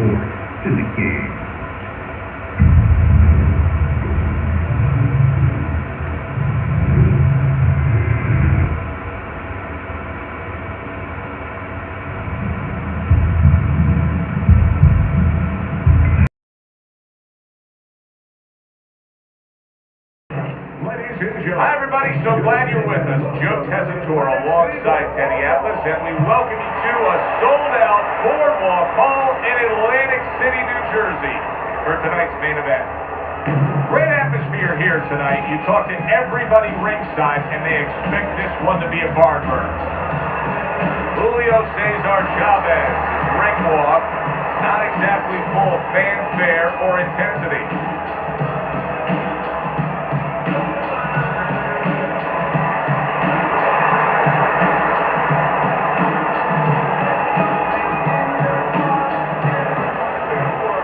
report to the king. Hi, everybody. So glad you're with us. Joe Tessitore alongside Teddy Atlas, and we welcome you to a sold-out Boardwalk Hall in Atlantic City, New Jersey, for tonight's main event. Great atmosphere here tonight. You talk to everybody ringside, and they expect this one to be a barn burner. Julio Cesar Chavez, ring walk, not exactly full of fanfare or intensity.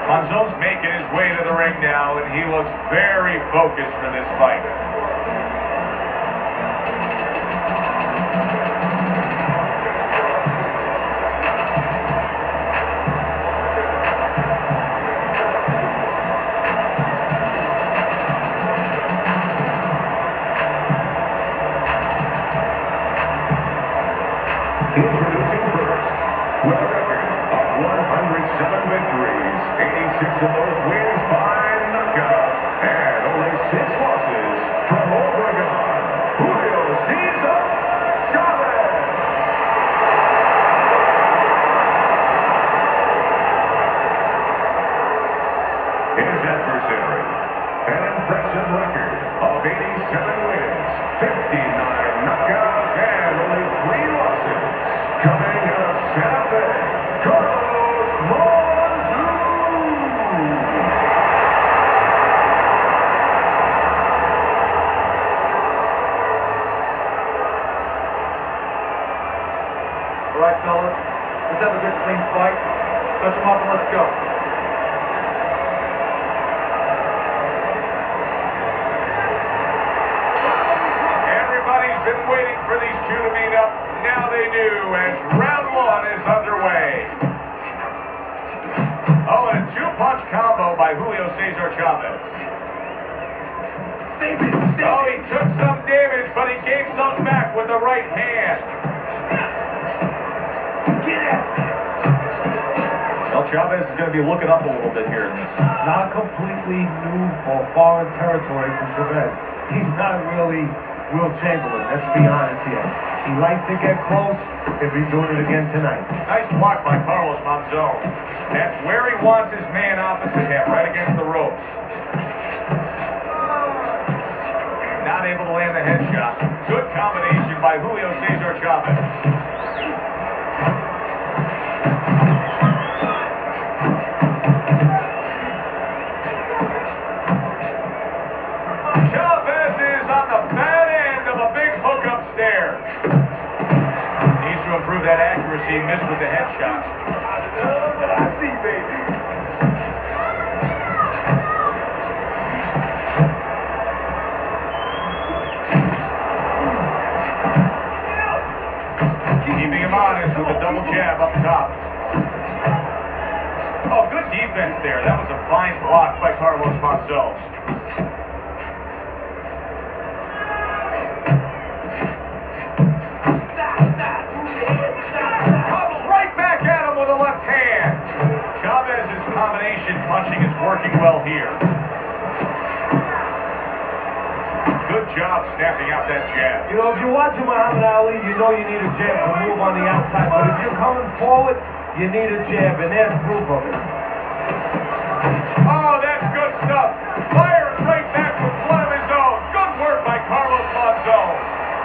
Monzon's making his way to the ring now, and he looks very focused for this fight. Introducing first, with a record of 107 victories, 86 of those wins by knockout, and only 6 losses from Oregon, Julio Cesar Chavez. His adversary, an impressive record of 87 wins, 59 knockouts, and only 3 losses. Coming out of Santa Fe, Carlos Monzon. All right, fellas, let's have a good, clean fight. Touch them up and let's go. Everybody's been waiting for these two to meet up. Now they do, as round 1 is underway. Oh, and a 2-punch combo by Julio Cesar Chavez. Oh, he took some damage, but he gave some back with the right hand. Well, Chavez is going to be looking up a little bit here in this. Not completely new or foreign territory for Chavez. He's not really Will Chamberlain, let's be honest here. He likes to get close. If he's doing it again tonight. Nice block by Carlos Monzon. That's where he wants his man opposite him, right against the ropes. Not able to land the headshot. Good combination by Julio Cesar Chavez. Chavez is on the bad end of a big hook upstairs. Needs to improve that accuracy. Missed with the headshot. What I see, baby. Keeping him honest with a double jab up top. Oh, good defense there. That was a fine block by Carlos Monzon. Combination punching is working well here. Good job snapping out that jab. You know, if you're watching Muhammad Ali, you know you need a jab to move on the outside. But if you're coming forward, you need a jab, and there's proof of it. Oh, that's good stuff. Firing right back with one of his own. Good work by Carlos Monzon.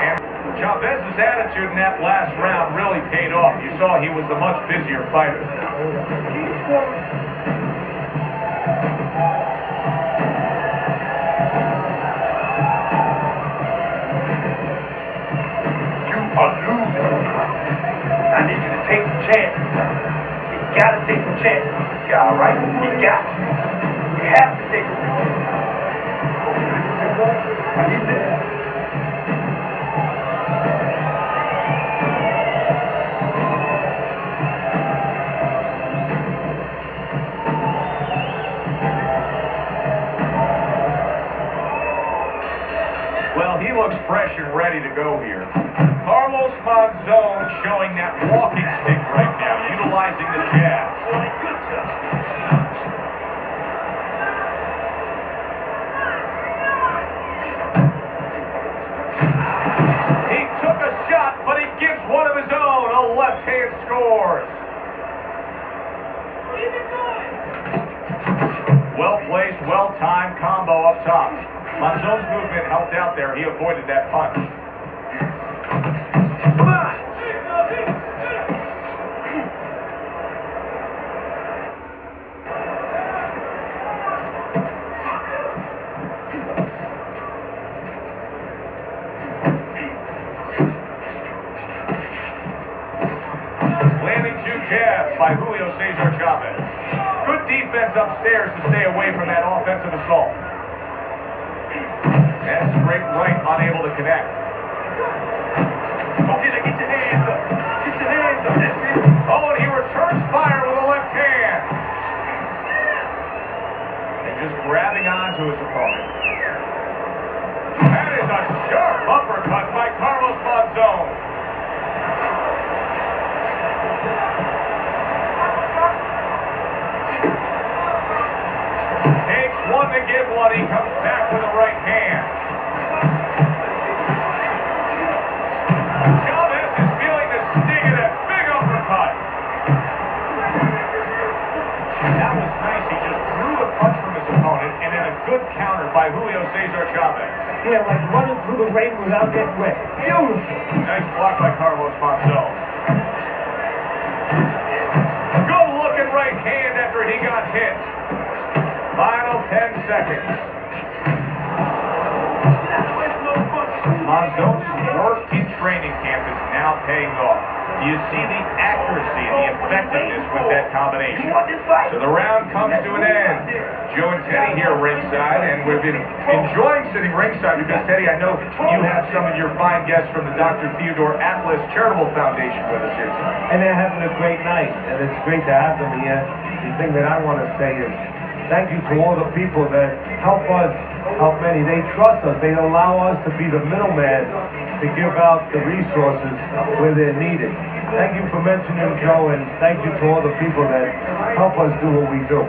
And Chavez's attitude in that last round really paid off. You saw he was the much busier fighter. I need you to take some chances. You gotta take some chances. You all right? You got it. You have to take some chances. I need this. Monzon showing that walking stick right now, utilizing the jab. Good job. He took a shot, but he gives one of his own. A left hand scores. Well placed, well timed combo up top. Monzon's movement helped out there. He avoided that punch. Come on. Landing two jabs by Julio Cesar Chavez. Good defense upstairs to stay away from that offensive assault. And straight right, unable to connect. Okay, now get your hands up. Get your hands up. That's it. Oh, and he returns fire with a left hand. And just grabbing onto his opponent. That is a sharp uppercut by Carlos Monzon. Takes one to give one. He comes back with a right hand. Chavez is feeling the sting of that big uppercut. That was nice. He just threw the punch from his opponent, and then a good counter by Julio Cesar Chavez. Yeah, like running through the ring without getting wet. Beautiful. Nice block by Carlos Monzon. Good looking right hand after he got hit. Final 10 seconds. Monzon's work in training camp is now paying off. Do you see the accuracy and the effectiveness with that combination? So the round comes to an end. Joe and Teddy here ringside, and we've been enjoying sitting ringside because, Teddy, I know you have some of your fine guests from the Dr. Theodore Atlas Charitable Foundation with us here tonight. And they're having a great night, and it's great to have them here. The thing that I want to say is thank you to all the people that help us, help many. They trust us. They allow us to be the middleman to give out the resources where they're needed. Thank you for mentioning Joe, and thank you to all the people that help us do what we do.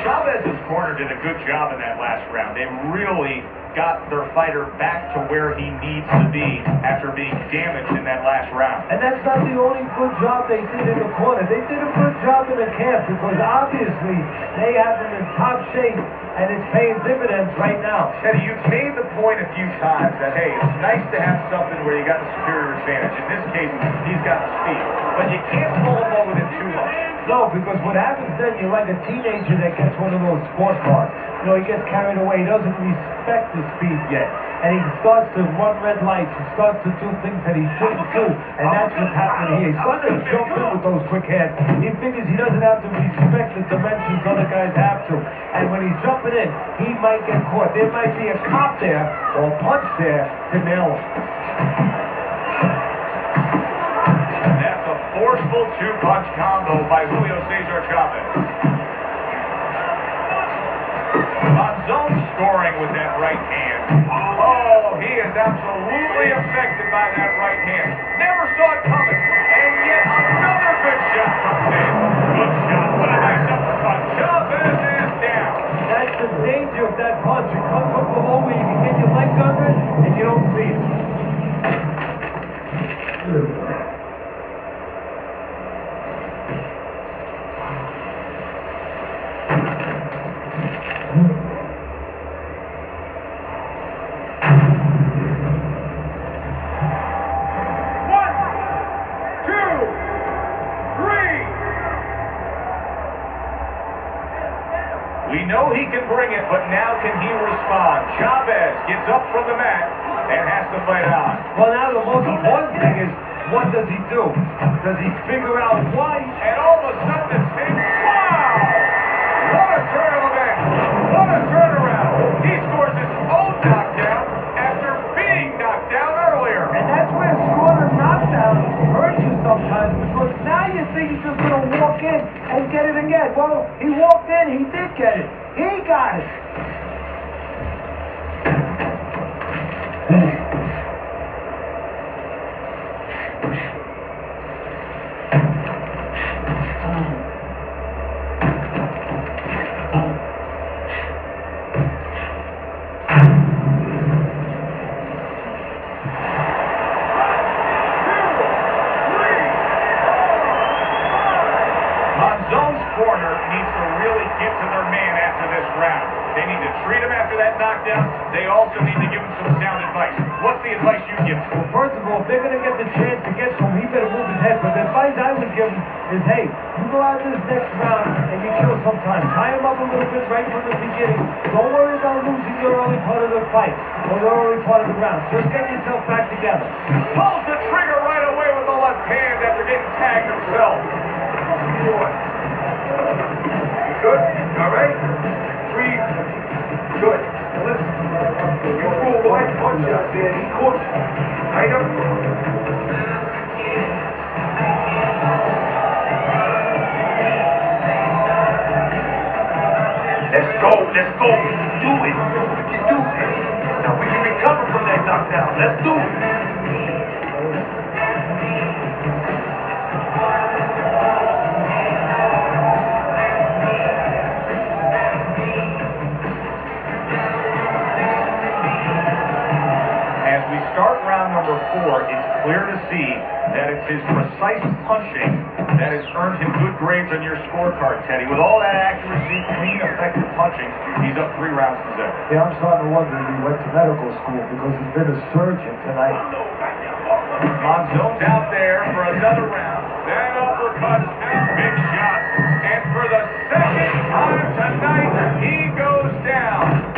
Chavez's corner did a good job in that last round. They really got their fighter back to where he needs to be after being damaged in that last round. And that's not the only good job they did in the corner. They did a good job in the camp because obviously they have them in top shape, and it's paying dividends right now. Teddy, you've made the point a few times that, hey, it's nice to have something where you got the superior advantage. In this case, he's got the speed. But you can't pull him over with it too much. No, because what happens then, you're like a teenager that gets one of those sports cars. You know, he gets carried away. He doesn't respect the speed yet. And he starts to run red lights. He starts to do things that he shouldn't do. And that's what's happening here. He's starting to jump in with those quick hands. He figures he doesn't have to respect the dimensions other guys have to. And when he's jumping in, he might get caught. There might be a cop there or a punch there to nail him. That's a forceful two-punch combo by Julio Cesar Chavez. Monzon scoring with that right hand. Oh, he is absolutely affected by that right hand. Never saw it coming. And yet another good shot comes in. Good shot. What a nice uppercut. Chavez is down. That's the danger of that punch. It comes from below where you can get your legs under it and you don't see it. We know he can bring it, but now can he respond? Chavez gets up from the mat and has to fight on. Well, now the most important thing is, what does he do? Does he figure out why? And all of a sudden it's him. Wow! What a turn of events! What a turnaround! He scores his own knockdown after being knocked down earlier. And that's where scoring a knockdown hurts you sometimes, because now you think he's just going to walk in and get it again. Well, he walked in, he did get it. Here He got it. Monzon's corner needs to really get to their man after this round. They need to treat him after that knockdown. They also need to give him some sound advice. What's the advice you give him? Well, first of all, if they're going to get the chance to get to him, he better move his head. But the advice I would give him is, hey, you go out this next round and you kill some time. Tie him up a little bit right from the beginning. Don't worry about losing the early part of the fight or the early part of the round. Just get yourself back together. Pulls the trigger right away with the left hand after getting tagged himself. Good? All right? Breathe. Good. Now listen. You threw a wide punch out there. He caught you. Right up. Let's go. Let's go. Do it. You can do this. Now we can recover from that knockdown. Let's do it. Start round number 4, it's clear to see that it's his precise punching that has earned him good grades on your scorecard, Teddy. With all that accuracy, clean, effective punching, he's up 3 rounds to 0. Yeah, I'm starting to wonder if he went to medical school because he's been a surgeon tonight. Monzon's out there for another round. That uppercut, big shot. And for the second time tonight, he goes down.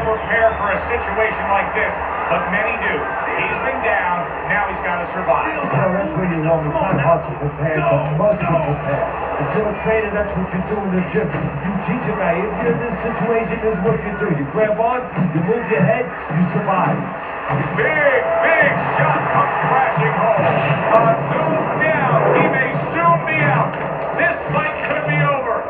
Prepare for a situation like this, but many do. He's been down, now he's got to survive. So that's what you want. It's not hard to prepare, but must be prepared. If you're a trainer, that's what you do in the gym. You teach a guy, if you're in this situation, this is what you do. You grab on, you move your head, you survive. Big shot comes crashing home. Monzon's down. He may soon be out. This fight could be over.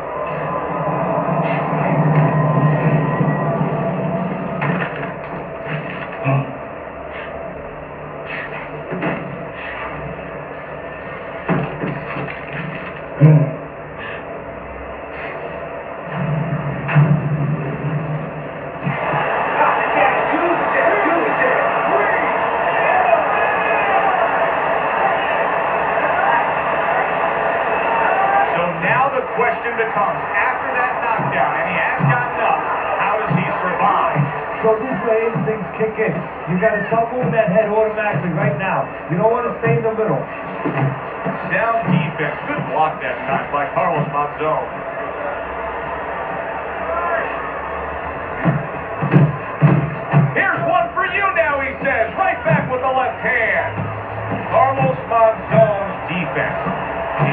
Question becomes, after that knockdown, and he has gotten up, how does he survive? So this way instincts kick in. You got to start moving that head automatically right now. You don't want to stay in the middle. Sound defense. Good block that time by Carlos Monzon. Here's one for you now, he says. Right back with the left hand. Carlos Monzon's defense.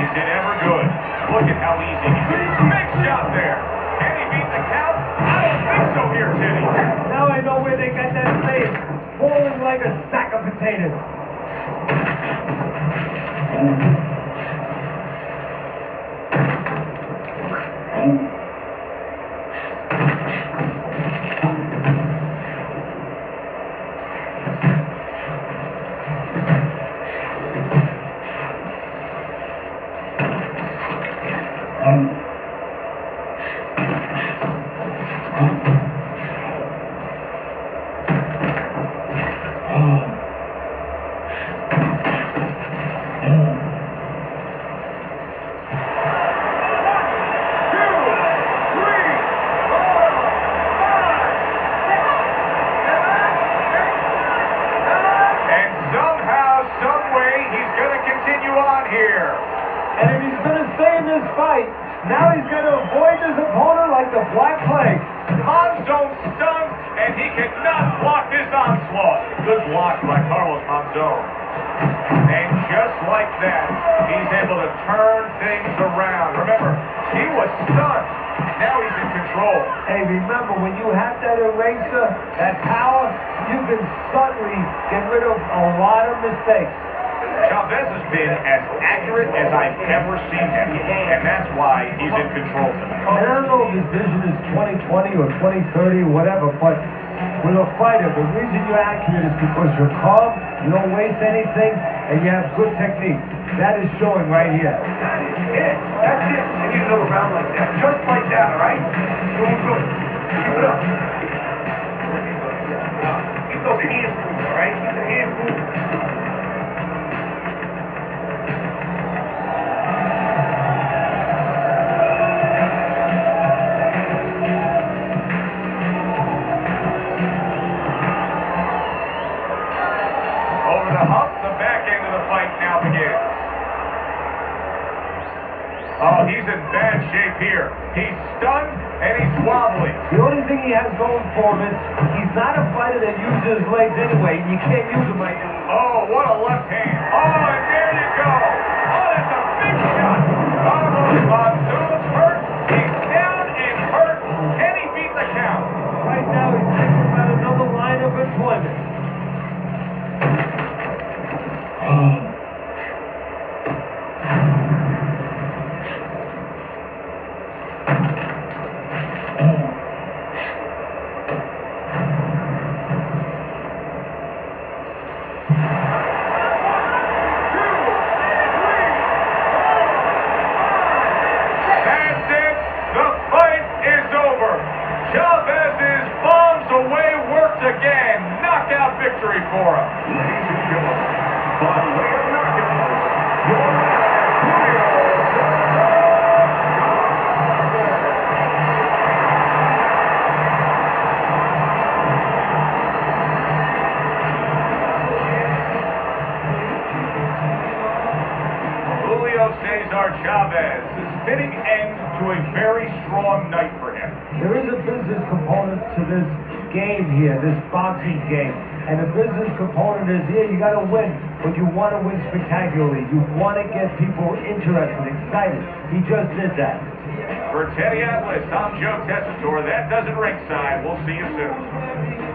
Is it ever good? Look at how easy he is. Big shot there. Can he beat the count? I don't think so here, Teddy. Now I know where they got that face. Falling like a sack of potatoes. Now he's going to avoid his opponent like the Black Plague. Monzon stunned, and he cannot block this good block by Carlos Monzon. And just like that, he's able to turn things around. Remember, he was stunned. Now he's in control. Hey, remember, when you have that eraser, that power, you can suddenly get rid of a lot of mistakes. Chavez has been as accurate as I've ever seen him, and that's why he's in control tonight. And I don't know if his vision is 20/20 or 20/30 or whatever, but with a fighter, the reason you're accurate is because you're calm, you don't waste anything, and you have good technique. That is showing right here. That is it. That's it. You need another round like that. Just like that, all right? Doing good. Keep it up. Keep those hands moving, all right? Keep the hands moving. Over the hump, the back end of the fight now begins. Oh, he's in bad shape here. He's stunned and he's wobbly. The only thing he has going for him is he's not a fighter that uses his legs anyway. You can't use them right now. Oh, what a left hand. Oh, and there you go. Oh, that's a big shot. Carlos Monzon's hurt. He's down and hurt. Can he beat the count? Right now, he's thinking about another line of employment. That's it. The fight is over. Chavez's bombs away worked again. Knockout victory for him. Ladies and gentlemen, by way of knockout, your Julio Cesar Julio Cesar Chavez is fitting end to a very strong night for him. There is a business component to this game here, this boxing game. And the business component is here, you got to win, but you want to win spectacularly. You want to get people interested, excited. He just did that. For Teddy Atlas, I'm Joe Tessitore. That does it ringside. We'll see you soon.